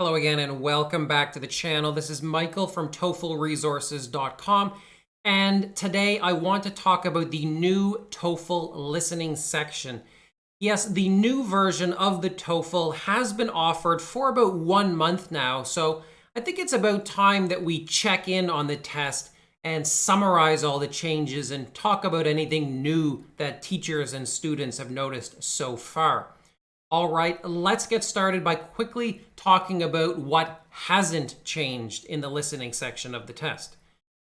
Hello again and welcome back to the channel. This is Michael from TOEFLresources.com, and today I want to talk about the new TOEFL listening section. Yes, the new version of the TOEFL has been offered for about 1 month now, so I think it's about time that we check in on the test and summarize all the changes and talk about anything new that teachers and students have noticed so far. All right, let's get started by quickly talking about what hasn't changed in the listening section of the test.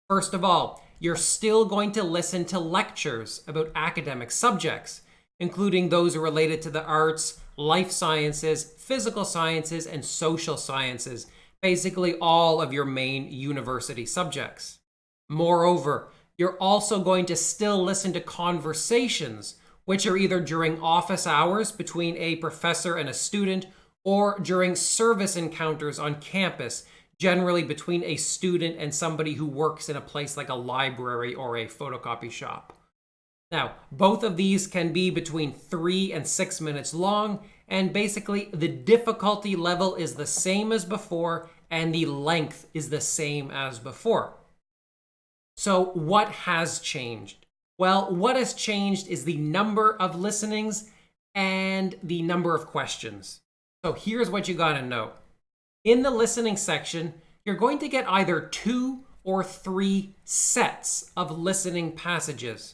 First of all, you're still going to listen to lectures about academic subjects, including those related to the arts, life sciences, physical sciences, and social sciences, basically all of your main university subjects. Moreover, you're also going to still listen to conversations, which are either during office hours between a professor and a student or during service encounters on campus, generally between a student and somebody who works in a place like a library or a photocopy shop. Now, both of these can be between 3 and 6 minutes long, and basically the difficulty level is the same as before and the length is the same as before. So what has changed? Well, what has changed is the number of listenings and the number of questions. So here's what you gotta know. In the listening section, you're going to get either 2 or 3 sets of listening passages.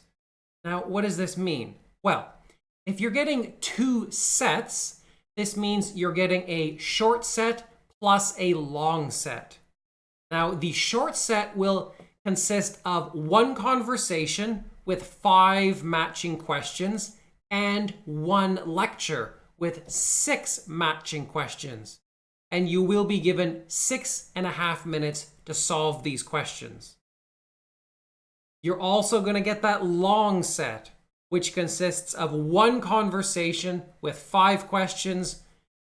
Now, what does this mean? Well, if you're getting 2 sets, this means you're getting a short set plus a long set. Now, the short set will consist of 1 conversation with 5 matching questions and 1 lecture with 6 matching questions. And you will be given 6.5 minutes to solve these questions. You're also going to get that long set, which consists of 1 conversation with 5 questions,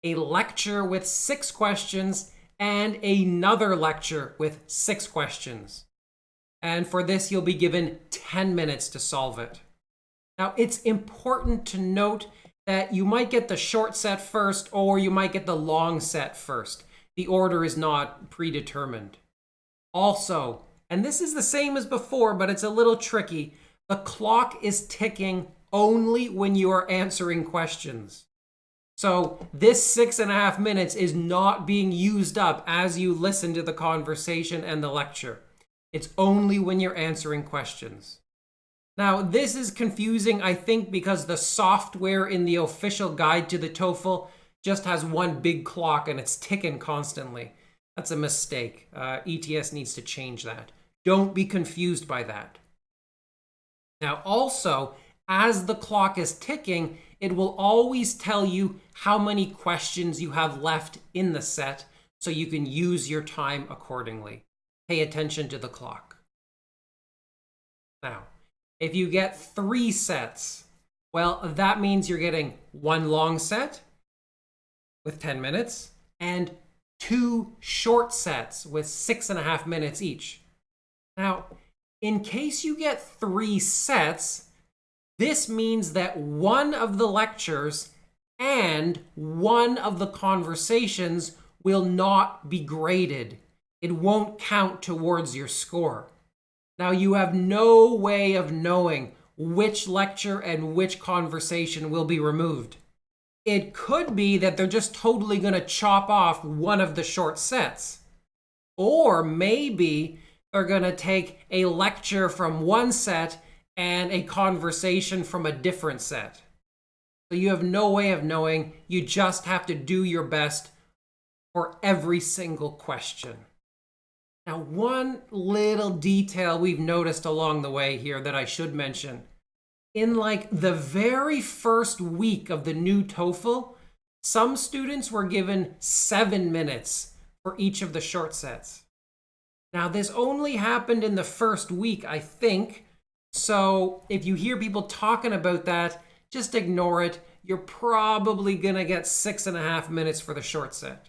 a lecture with 6 questions, and another lecture with 6 questions. And for this, you'll be given 10 minutes to solve it. Now, it's important to note that you might get the short set first or you might get the long set first. The order is not predetermined. Also, and this is the same as before, but it's a little tricky, the clock is ticking only when you are answering questions. So this 6.5 minutes is not being used up as you listen to the conversation and the lecture. It's only when you're answering questions. Now, this is confusing, I think, because the software in the official guide to the TOEFL just has one big clock and it's ticking constantly. That's a mistake. ETS needs to change that. Don't be confused by that. Now, also, as the clock is ticking, it will always tell you how many questions you have left in the set so you can use your time accordingly. Pay attention to the clock. Now, if you get 3 sets, well, that means you're getting 1 long set with 10 minutes and 2 short sets with 6.5 minutes each. Now, in case you get 3 sets, this means that 1 of the lectures and 1 of the conversations will not be graded. It won't count towards your score. Now, you have no way of knowing which lecture and which conversation will be removed. It could be that they're just totally going to chop off 1 of the short sets. Or maybe they're going to take a lecture from 1 set and a conversation from a different set. So you have no way of knowing. You just have to do your best for every single question. Now, one little detail we've noticed along the way here that I should mention. In like the very first week of the new TOEFL, some students were given 7 minutes for each of the short sets. Now, this only happened in the first week, I think. So if you hear people talking about that, just ignore it. You're probably going to get 6.5 minutes for the short set.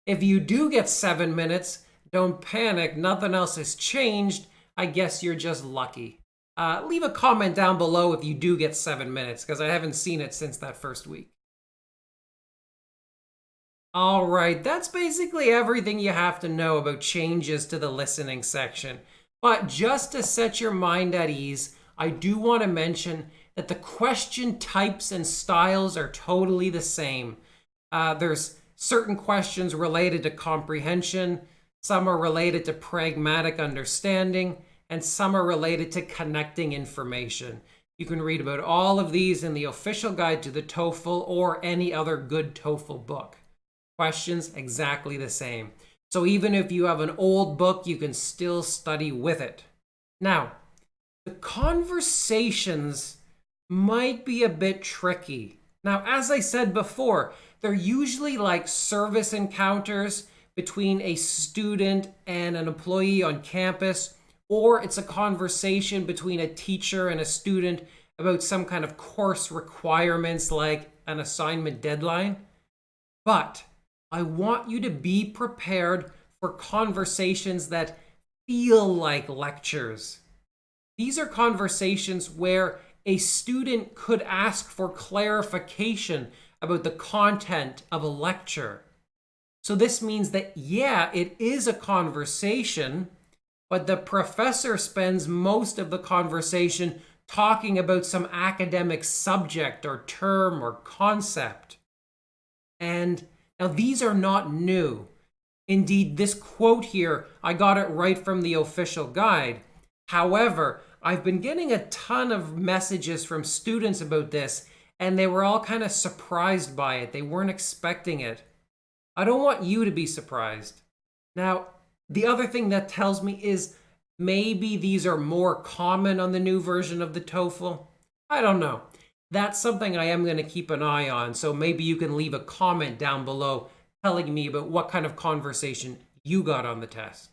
If you do get 7 minutes, don't panic, nothing else has changed. I guess you're just lucky. Leave a comment down below if you do get 7 minutes, because I haven't seen it since that first week. All right, that's basically everything you have to know about changes to the listening section. But just to set your mind at ease, I do want to mention that the question types and styles are totally the same. There's certain questions related to comprehension, some are related to pragmatic understanding, and some are related to connecting information. You can read about all of these in the official guide to the TOEFL or any other good TOEFL book. Questions exactly the same. So even if you have an old book, you can still study with it. Now, the conversations might be a bit tricky. Now, as I said before, they're usually like service encounters between a student and an employee on campus, or it's a conversation between a teacher and a student about some kind of course requirements like an assignment deadline. But I want you to be prepared for conversations that feel like lectures. These are conversations where a student could ask for clarification about the content of a lecture. So this means that, yeah, it is a conversation, but the professor spends most of the conversation talking about some academic subject or term or concept. And now these are not new. Indeed, this quote here, I got it right from the official guide. However, I've been getting a ton of messages from students about this, and they were all kind of surprised by it. They weren't expecting it. I don't want you to be surprised. Now, the other thing that tells me is maybe these are more common on the new version of the TOEFL. I don't know. That's something I am going to keep an eye on, so maybe you can leave a comment down below telling me about what kind of conversation you got on the test.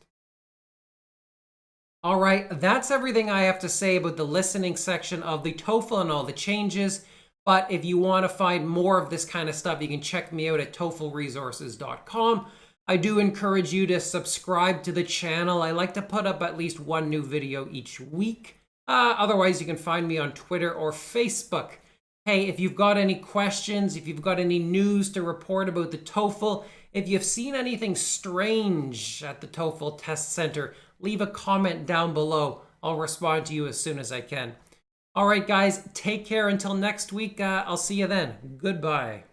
All right, that's everything I have to say about the listening section of the TOEFL and all the changes. But if you want to find more of this kind of stuff, you can check me out at TOEFLresources.com. I do encourage you to subscribe to the channel. I like to put up at least one new video each week. Otherwise, you can find me on Twitter or Facebook. Hey, if you've got any questions, if you've got any news to report about the TOEFL, if you've seen anything strange at the TOEFL Test Center, leave a comment down below. I'll respond to you as soon as I can. All right, guys, take care until next week. I'll see you then. Goodbye.